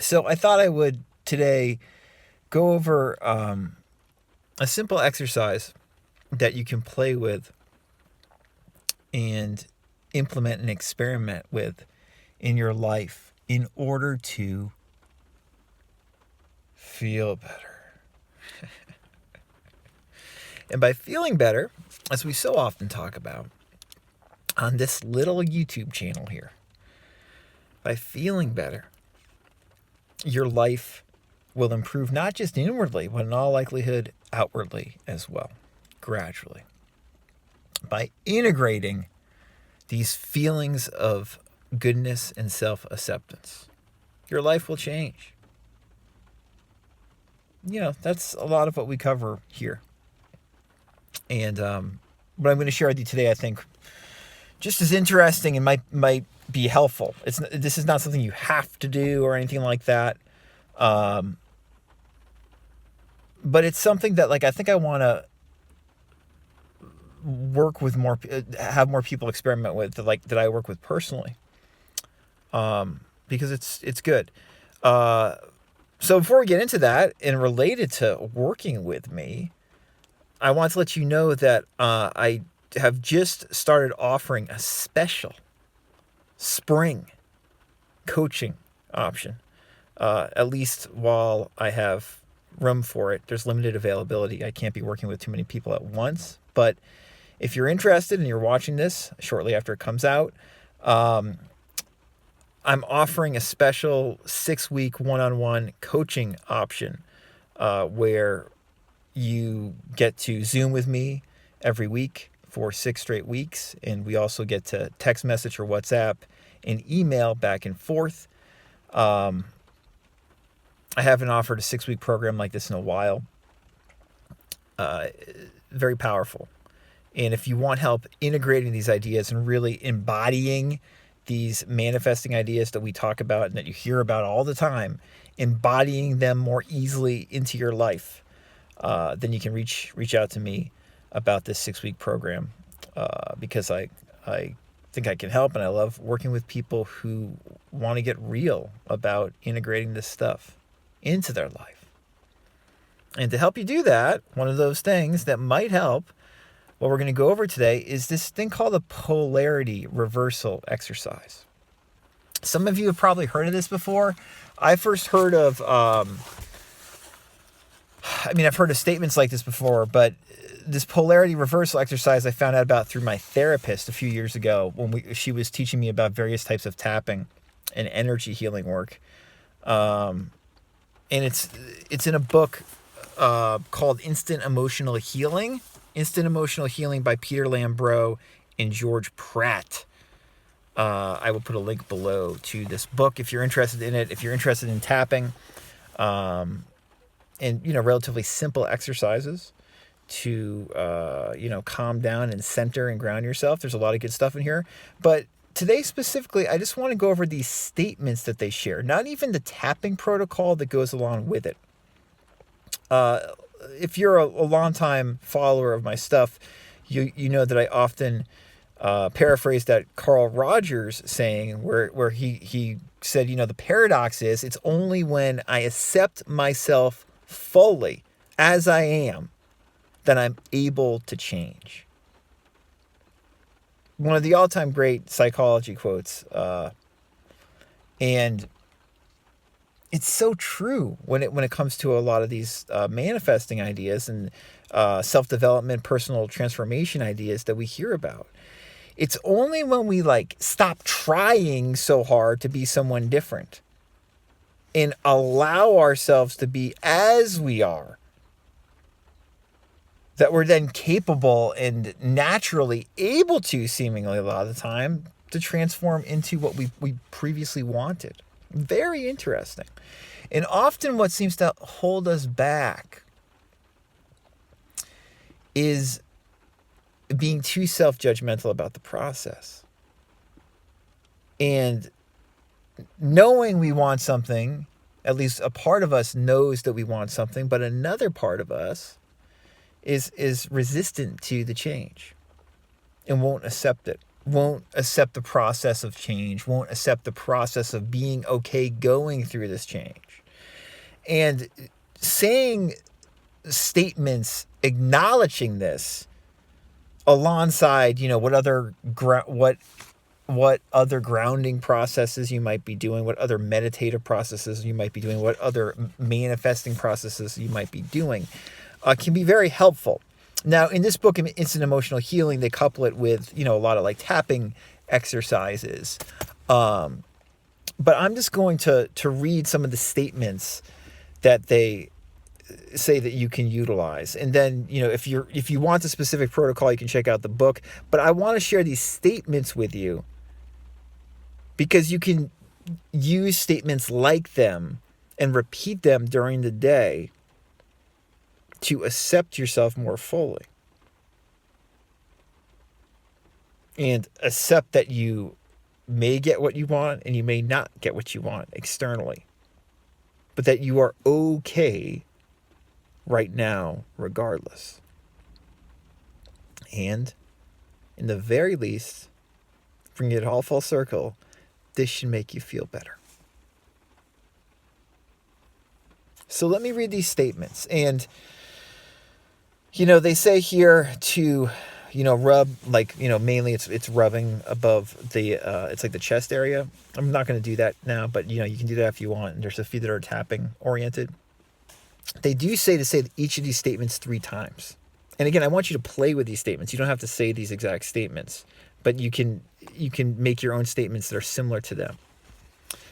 So I thought I would today go over a simple exercise that you can play with and implement and experiment with in your life in order to feel better. And by feeling better, as we so often talk about on this little YouTube channel here, by feeling better, your life will improve not just inwardly, but in all likelihood outwardly as well, gradually. By integrating these feelings of goodness and self-acceptance, your life will change. That's a lot of what we cover here. And what I'm going to share with you today, I think, just as interesting and might be helpful. This is not something you have to do or anything like that. But it's something that, I think I want to work with have more people experiment with, that I work with personally. Because it's good. So before we get into that, and related to working with me, I want to let you know that I have just started offering a special spring coaching option, at least while I have room for it. There's limited availability. I can't be working with too many people at once. But if you're interested and you're watching this shortly after it comes out, I'm offering a special 6-week one-on-one coaching option where you get to Zoom with me every week for 6 straight weeks. And we also get to text message or WhatsApp and email back and forth. I haven't offered a 6-week program like this in a while. Very powerful. And if you want help integrating these ideas and really embodying these manifesting ideas that we talk about and that you hear about all the time, embodying them more easily into your life, then you can reach out to me about this 6-week program, because I think I can help, and I love working with people who want to get real about integrating this stuff into their life. And to help you do that, one of those things that might help, what we're going to go over today, is this thing called the polarity reversal exercise. Some of you have probably heard of this before. I first heard of, I've heard of statements like this before, but this polarity reversal exercise I found out about through my therapist a few years ago when she was teaching me about various types of tapping and energy healing work. And it's in a book called Instant Emotional Healing by Peter Lambro and George Pratt. I will put a link below to this book if you're interested in it. If you're interested in tapping, and relatively simple exercises to calm down and center and ground yourself. There's a lot of good stuff in here. But today specifically, I just want to go over these statements that they share, not even the tapping protocol that goes along with it. If you're a longtime follower of my stuff, you know that I often paraphrase that Carl Rogers saying where he said, the paradox is it's only when I accept myself fully as I am that I'm able to change. One of the all-time great psychology quotes, and it's so true when it comes to a lot of these manifesting ideas and self-development, personal transformation ideas that we hear about. It's only when we stop trying so hard to be someone different and allow ourselves to be as we are that we're then capable and naturally able to, seemingly a lot of the time, to transform into what we previously wanted. Very interesting. And often what seems to hold us back is being too self-judgmental about the process. And knowing we want something, at least a part of us knows that we want something, but another part of us is resistant to the change and won't accept it. won't accept the process of change, won't accept the process of being okay going through this change. And saying statements acknowledging this alongside, what other grounding processes you might be doing, what other meditative processes you might be doing, what other manifesting processes you might be doing, can be very helpful. Now, in this book, Instant Emotional Healing, they couple it with, a lot of like tapping exercises. But I'm just going to read some of the statements that they say that you can utilize. And then, if you want a specific protocol, you can check out the book. But I want to share these statements with you because you can use statements like them and repeat them during the day to accept yourself more fully. And accept that you may get what you want and you may not get what you want externally. But that you are okay right now, regardless. And in the very least, bringing it all full circle, this should make you feel better. So let me read these statements. And, they say here to, rub, like, mainly it's rubbing above the, it's like the chest area. I'm not going to do that now, but, you can do that if you want. And there's a few that are tapping oriented. They do say each of these statements 3 times. And again, I want you to play with these statements. You don't have to say these exact statements, but you can make your own statements that are similar to them.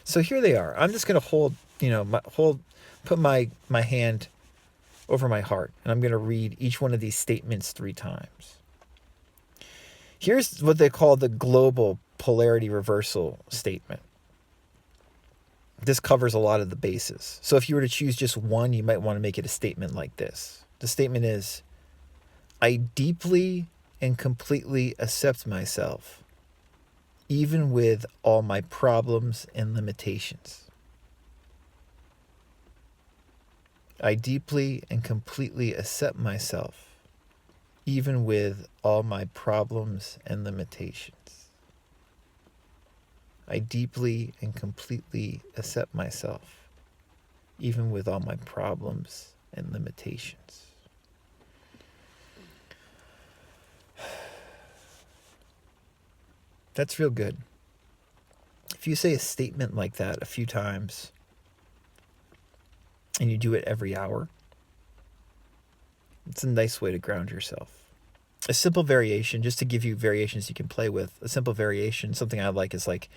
So here they are. I'm just going to put my hand over my heart, and I'm going to read each one of these statements 3 times. Here's what they call the global polarity reversal statement. This covers a lot of the bases. So if you were to choose just one, you might want to make it a statement like this. The statement is, I deeply and completely accept myself, even with all my problems and limitations. I deeply and completely accept myself, even with all my problems and limitations. I deeply and completely accept myself, even with all my problems and limitations. That's real good. If you say a statement like that a few times, and you do it every hour, it's a nice way to ground yourself. A simple variation, just to give you variations you can play with, a simple variation, something I like is like,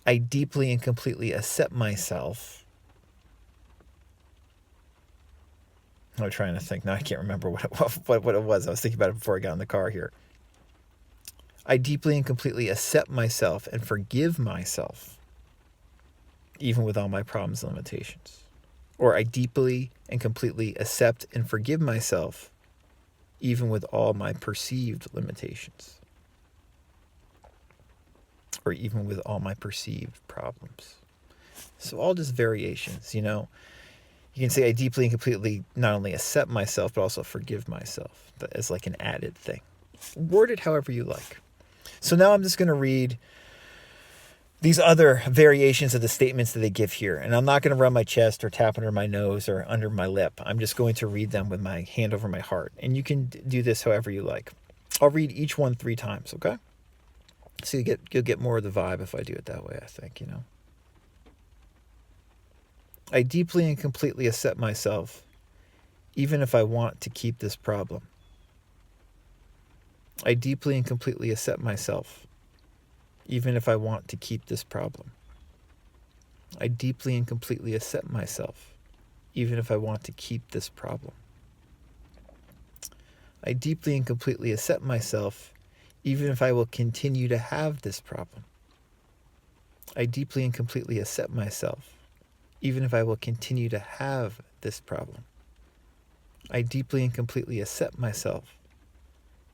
I deeply and completely accept myself. I'm trying to think. Now I can't remember what it was. I was thinking about it before I got in the car here. I deeply and completely accept myself and forgive myself, even with all my problems and limitations. Or I deeply and completely accept and forgive myself, even with all my perceived limitations. Or even with all my perceived problems. So all just variations, You can say I deeply and completely not only accept myself, but also forgive myself as like an added thing. Word it however you like. So now I'm just going to read these other variations of the statements that they give here. And I'm not going to rub my chest or tap under my nose or under my lip. I'm just going to read them with my hand over my heart. And you can do this however you like. I'll read each one 3 times, okay? So you'll get more of the vibe if I do it that way, I think, I deeply and completely accept myself, even if I want to keep this problem. I deeply and completely accept myself, even if I want to keep this problem. I deeply and completely accept myself, even if I want to keep this problem. I deeply and completely accept myself, even if I will continue to have this problem. I deeply and completely accept myself, even if I will continue to have this problem. I deeply and completely accept myself,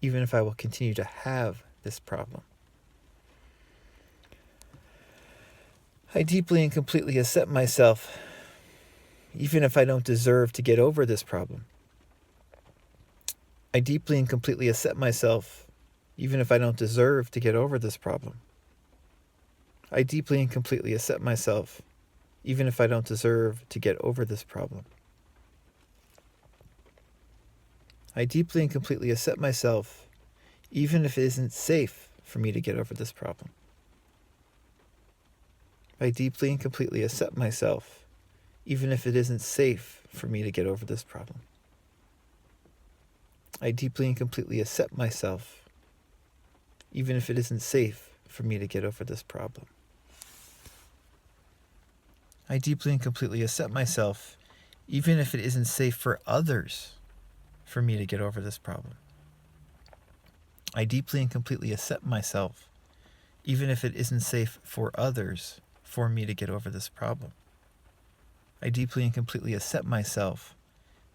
even if I will continue to have this problem. I deeply and completely accept myself, even if I don't deserve to get over this problem. I deeply and completely accept myself, even if I don't deserve to get over this problem. I deeply and completely accept myself, even if I don't deserve to get over this problem. I deeply and completely accept myself, even if it isn't safe for me to get over this problem. I deeply and completely accept myself, even if it isn't safe for me to get over this problem. I deeply and completely accept myself, even if it isn't safe for me to get over this problem. I deeply and completely accept myself, even if it isn't safe for others for me to get over this problem. I deeply and completely accept myself, even if it isn't safe for others for me to get over this problem. I deeply and completely accept myself,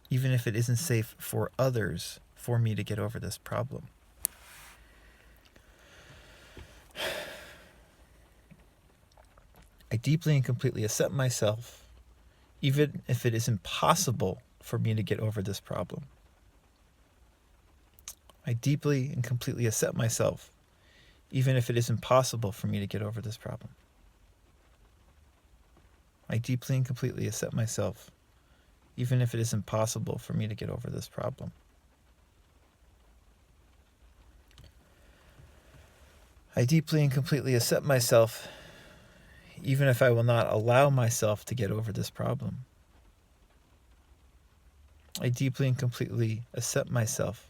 even if it isn't safe for others for me to get over this problem. I deeply and completely accept myself, even if it is impossible for me to get over this problem. I deeply and completely accept myself, even if it is impossible for me to get over this problem. I deeply and completely accept myself, even if it is impossible for me to get over this problem. I deeply and completely accept myself, even if I will not allow myself to get over this problem. I deeply and completely accept myself,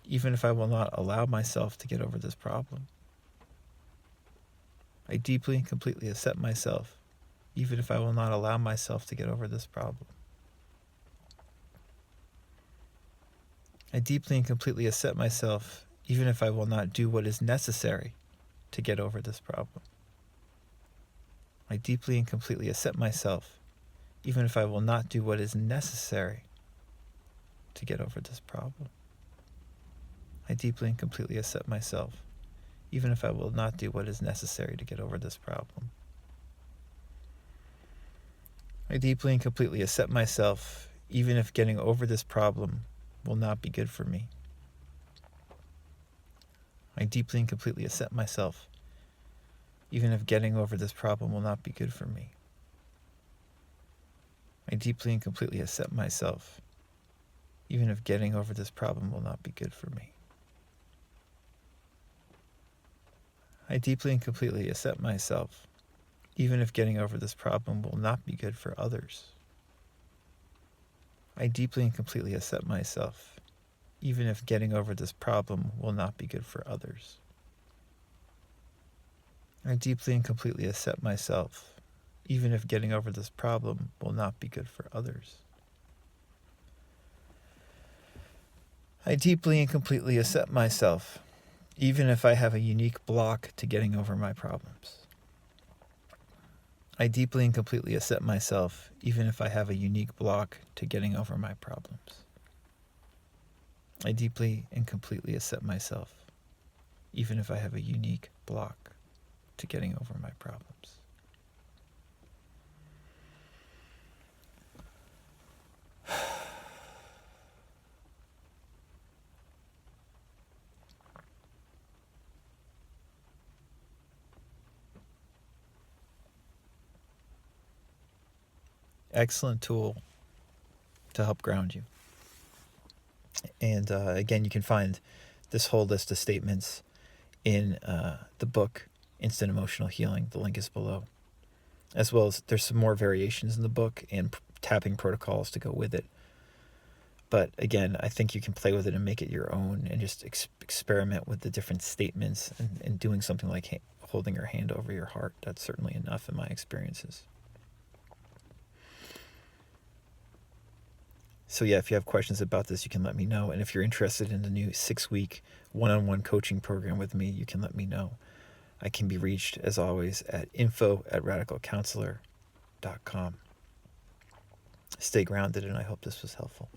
even if I will not allow myself to get over this problem. I deeply and completely accept myself, even if I will not allow myself to get over this problem. I deeply and completely accept myself, even if I will not do what is necessary to get over this problem. I deeply and completely accept myself, even if I will not do what is necessary to get over this problem. I deeply and completely accept myself, even if I will not do what is necessary to get over this problem. I deeply and completely accept myself, even if getting over this problem will not be good for me. I deeply and completely accept myself, even if getting over this problem will not be good for me. I deeply and completely accept myself, even if getting over this problem will not be good for me. I deeply and completely accept myself, even if getting over this problem will not be good for others. I deeply and completely accept myself, even if getting over this problem will not be good for others. I deeply and completely accept myself, even if getting over this problem will not be good for others. I deeply and completely accept myself, even if I have a unique block to getting over my problems. I deeply and completely accept myself, even if I have a unique block to getting over my problems. I deeply and completely accept myself, even if I have a unique block to getting over my problems. Excellent tool to help ground you. And again, you can find this whole list of statements in the book, Instant Emotional Healing. The link is below. As well as there's some more variations in the book and tapping protocols to go with it. But again, I think you can play with it and make it your own and just experiment with the different statements and doing something like holding your hand over your heart. That's certainly enough in my experiences. So yeah, if you have questions about this, you can let me know. And if you're interested in the new 6-week one-on-one coaching program with me, you can let me know. I can be reached, as always, at info@radicalcounselor.com. Stay grounded, and I hope this was helpful.